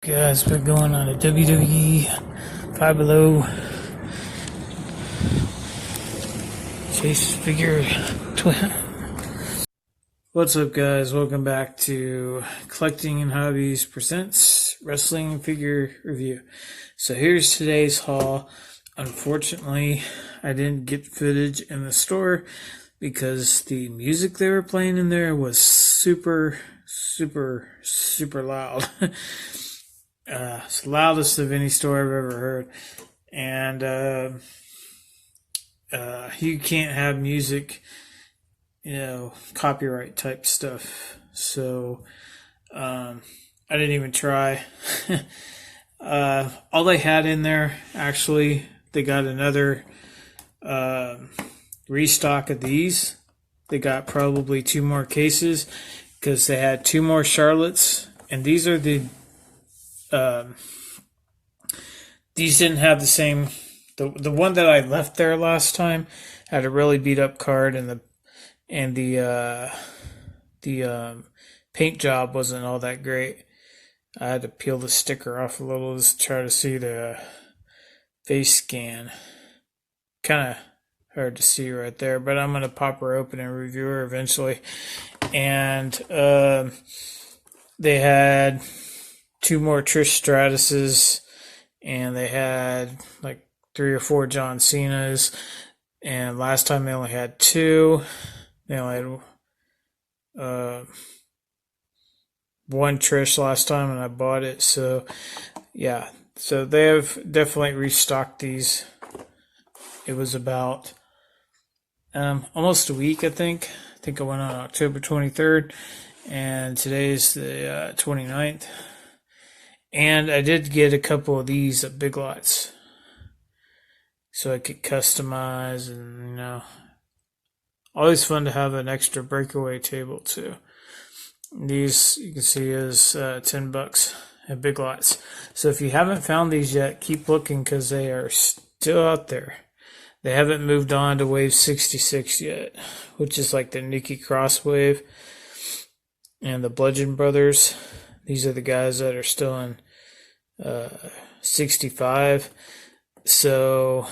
Guys, we're going on a WWE Five Below Chase Figure Twin. What's up, guys? Welcome back to Collecting and Hobbies Presents Wrestling Figure Review. So here's today's haul. Unfortunately, I didn't get footage in the store because the music they were playing in there was super loud. It's the loudest of any store I've ever heard. And you can't have music, copyright type stuff. So I didn't even try. All they had in there, actually, they got another restock of these. They got probably 2 more cases because they had 2 more Charlottes, and these are the these didn't have the same. The one that I left there last time had a really beat up card, and the paint job wasn't all that great. I had to peel the sticker off a little to try to see the face scan. Kind of hard to see right there, but I'm gonna pop her open and review her eventually. And they had 2 more Trish Stratuses, and they had like 3 or 4 John Cena's. And last time they only had 2. They only had 1 Trish last time, and I bought it. So yeah, so they have definitely restocked these. It was about almost a week, I think. I think I went on October 23rd, and today's the 29th. And I did get a couple of these at Big Lots, so I could customize, and always fun to have an extra breakaway table too. These you can see is $10 at Big Lots. So if you haven't found these yet, keep looking because they are still out there. They haven't moved on to Wave 66 yet, which is like the Nikki Cross wave and the Bludgeon Brothers. These are the guys that are still in 65. So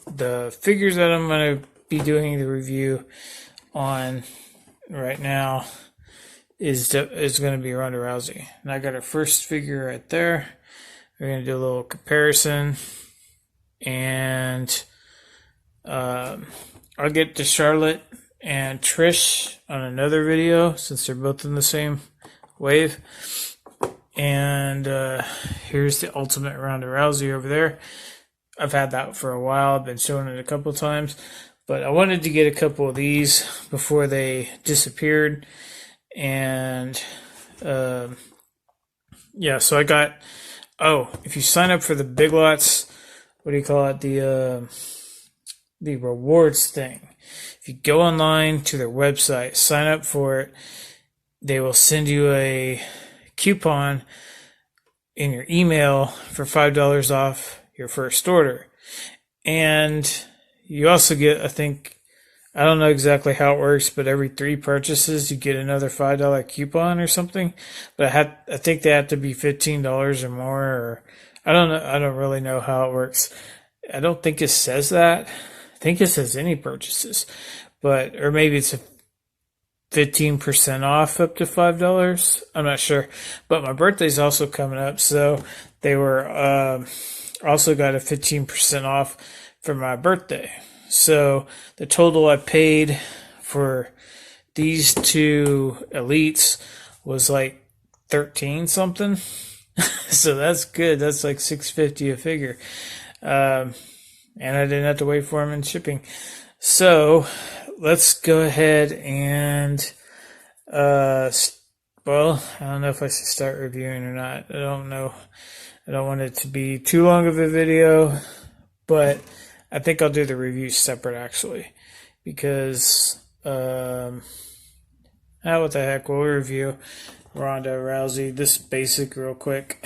the figures that I'm going to be doing the review on right now is going to be Ronda Rousey. And I got her first figure right there. We're going to do a little comparison. And I'll get to Charlotte and Trish on another video since they're both in the same wave. And here's the Ultimate Ronda Rousey over there. I've had that for a while. I've been showing it a couple times, but I wanted to get a couple of these before they disappeared. And yeah, so I got, if you sign up for the Big Lots, what do you call it, the rewards thing, if you go online to their website, sign up for it, they will send you a coupon in your email for $5 off your first order. And you also get, I don't know exactly how it works, but every 3 purchases you get another $5 coupon or something. But I think they have to be $15 or more, or I don't know. I don't really know how it works. I don't think it says that. I think it says any purchases, or maybe it's a 15% off up to $5. I'm not sure, but my birthday's also coming up, so they were also got a 15% off for my birthday. So the total I paid for these 2 elites was like 13 something. So that's good. That's like $6.50 a figure, and I didn't have to wait for them in shipping. So let's go ahead and, I don't know if I should start reviewing or not. I don't know. I don't want it to be too long of a video, but I think I'll do the review separate actually, because, what the heck, we'll review Ronda Rousey, this basic real quick.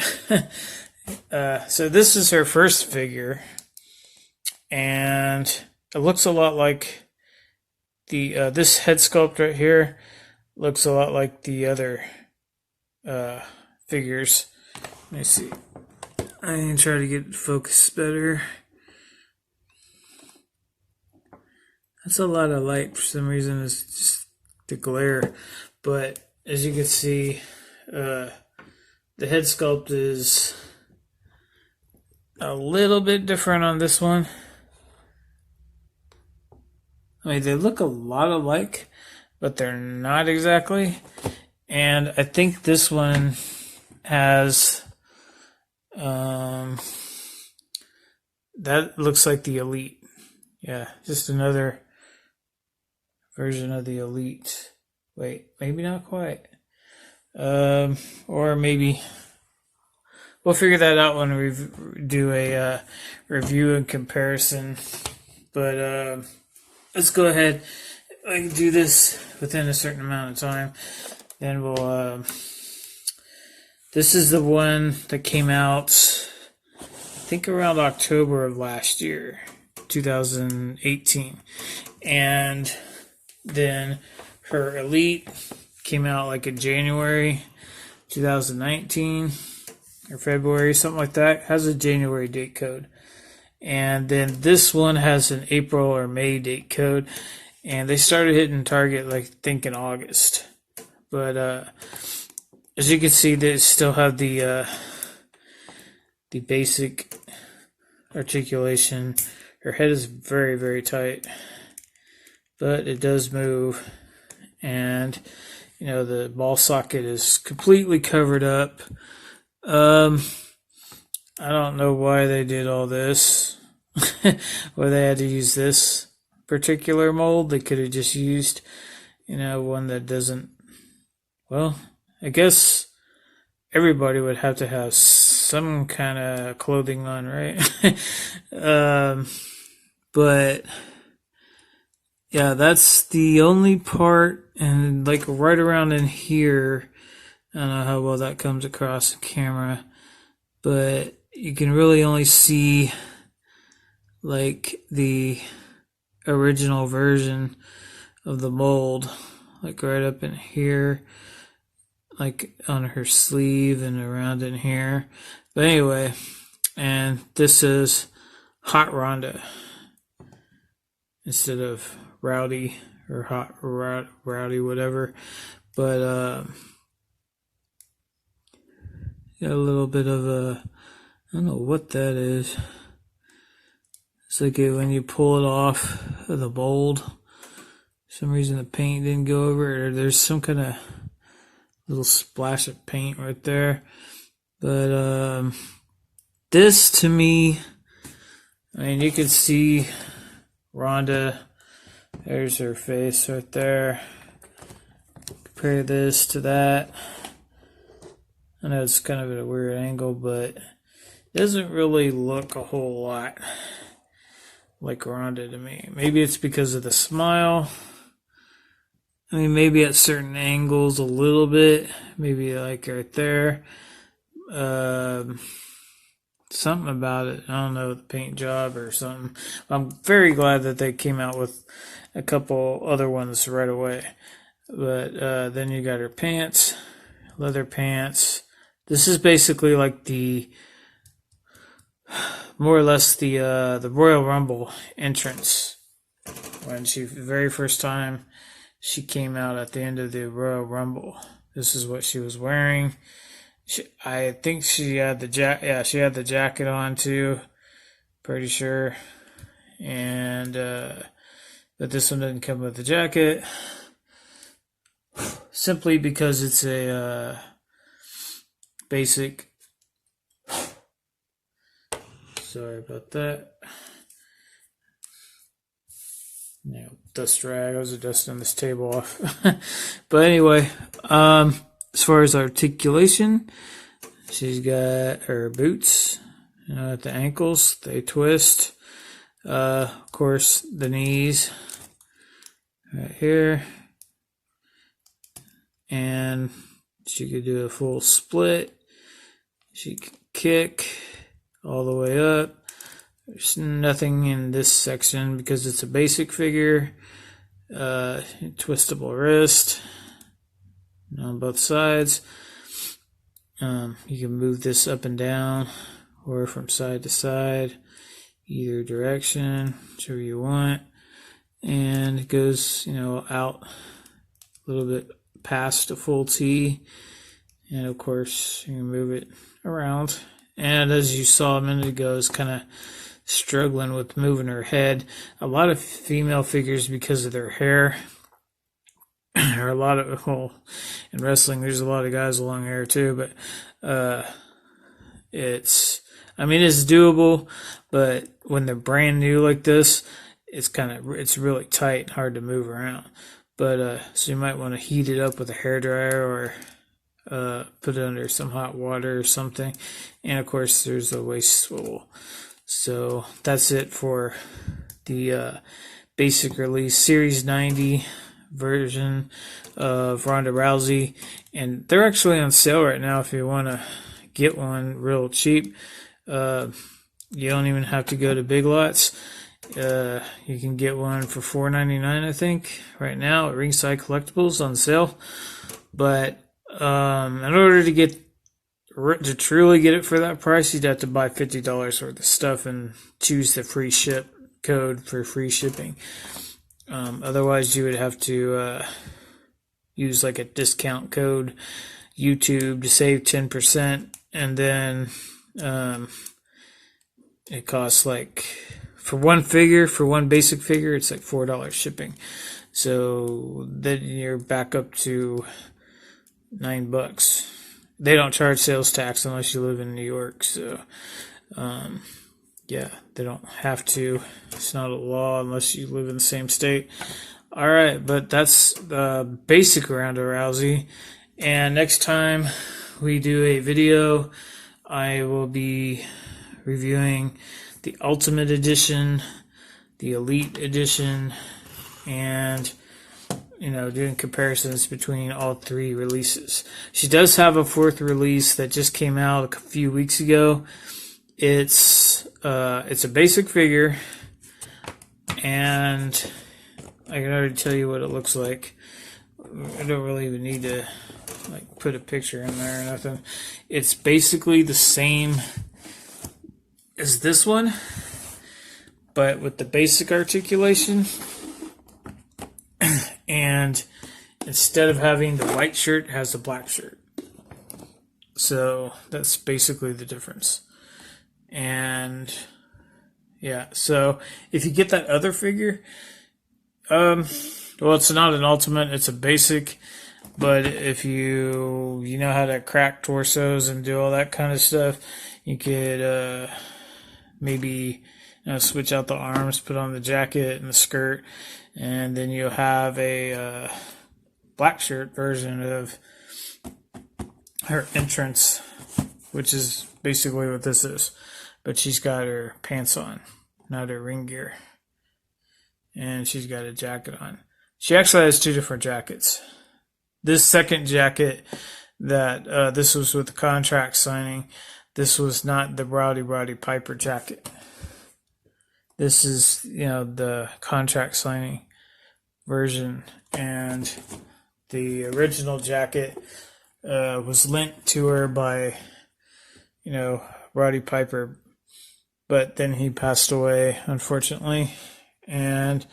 So this is her first figure, and it looks a lot like this head sculpt right here looks a lot like the other figures Let me see. I'm going to try to get focus better. That's a lot of light for some reason. It's just the glare. But as you can see, the head sculpt is a little bit different on this one. I mean, they look a lot alike, but they're not exactly. And I think this one has, that looks like the Elite. Yeah, just another version of the Elite. Wait, maybe not quite. Or maybe we'll figure that out when we do a review and comparison. But let's go ahead. I can do this within a certain amount of time. Then we'll. This is the one that came out, I think, around October of last year, 2018, and then her Elite came out like in January 2019 or February, something like that. Has a January date code. And then this one has an April or May date code. And they started hitting Target, like, I think in August. But as you can see, they still have the basic articulation. Her head is very, very tight. But it does move. And, you know, the ball socket is completely covered up. I don't know why they did all this. Why they had to use this particular mold. They could have just used, you know, one that doesn't. Well, I guess everybody would have to have some kind of clothing on, right? But yeah, that's the only part, and like right around in here, I don't know how well that comes across the camera, but you can really only see like the original version of the mold, like right up in here, like on her sleeve and around in here. But anyway, and this is Hot Rhonda instead of Rowdy or Hot Rowdy, whatever. But got a little bit of a, I don't know what that is. It's like when you pull it off of the mold, for some reason the paint didn't go over it, or there's some kind of little splash of paint right there. But this to me, I mean, you can see Rhonda. There's her face right there. Compare this to that. I know it's kind of at a weird angle, but it doesn't really look a whole lot like Rhonda to me. Maybe it's because of the smile. I mean, maybe at certain angles a little bit. Maybe like right there. Something about it. I don't know, the paint job or something. I'm very glad that they came out with a couple other ones right away. But then you got her pants, leather pants. This is basically like the, more or less the Royal Rumble entrance. When she, the very first time she came out at the end of the Royal Rumble. This is what she was wearing. I think she had the she had the jacket on too. Pretty sure. And but this one didn't come with the jacket. Simply because it's a basic. Sorry about that. Yeah, dust rag. I was dusting this table off. But anyway, as far as articulation, she's got her boots, you know, at the ankles. They twist. Of course, the knees right here. And she could do a full split. She could kick all the way up. There's nothing in this section because it's a basic figure. Twistable wrist on both sides. You can move this up and down or from side to side, either direction, whichever you want. And it goes, out a little bit past a full T. And of course, you can move it around. And as you saw a minute ago, it's kind of struggling with moving her head. A lot of female figures, because of their hair, or a lot of, well, in wrestling, there's a lot of guys with long hair too, but it's doable, but when they're brand new like this, it's really tight, hard to move around. But so you might want to heat it up with a hairdryer or put it under some hot water or something. And of course, there's a waist swivel. So that's it for the basic release Series 90 version of Ronda Rousey. And they're actually on sale right now if you want to get one real cheap. You don't even have to go to Big Lots. You can get one for $4.99, I think, right now at Ringside Collectibles on sale. But in order to truly get it for that price, you'd have to buy $50 worth of stuff and choose the free ship code for free shipping. Otherwise, you would have to use like a discount code YouTube to save 10%, and then it costs like for one basic figure, it's like $4 shipping. So then you're back up to $9. They don't charge sales tax unless you live in New York. So, yeah, they don't have to. It's not a law unless you live in the same state. All right, but that's the basic Ronda Rousey. And next time we do a video, I will be reviewing the Ultimate Edition, the Elite Edition, and doing comparisons between all three releases. She does have a fourth release that just came out a few weeks ago. It's a basic figure, and I can already tell you what it looks like. I don't really even need to put a picture in there or nothing. It's basically the same as this one, but with the basic articulation. And instead of having the white shirt, it has the black shirt. So that's basically the difference. And yeah, so if you get that other figure, well, it's not an ultimate, it's a basic. But if you know how to crack torsos and do all that kind of stuff, you could maybe switch out the arms, put on the jacket and the skirt, and then you'll have a black shirt version of her entrance, which is basically what this is. But she's got her pants on, not her ring gear. And she's got a jacket on. She actually has two different jackets. This second jacket that this was with the contract signing, this was not the Rowdy Piper jacket. This is, the contract signing version, and the original jacket was lent to her by, Roddy Piper, but then he passed away, unfortunately, and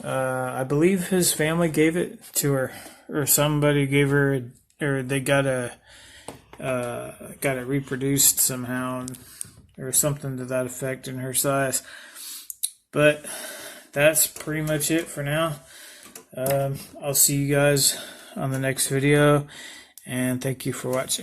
I believe his family gave it to her, or somebody gave her, or they got it reproduced somehow, or something to that effect in her size. But that's pretty much it for now. I'll see you guys on the next video, and thank you for watching.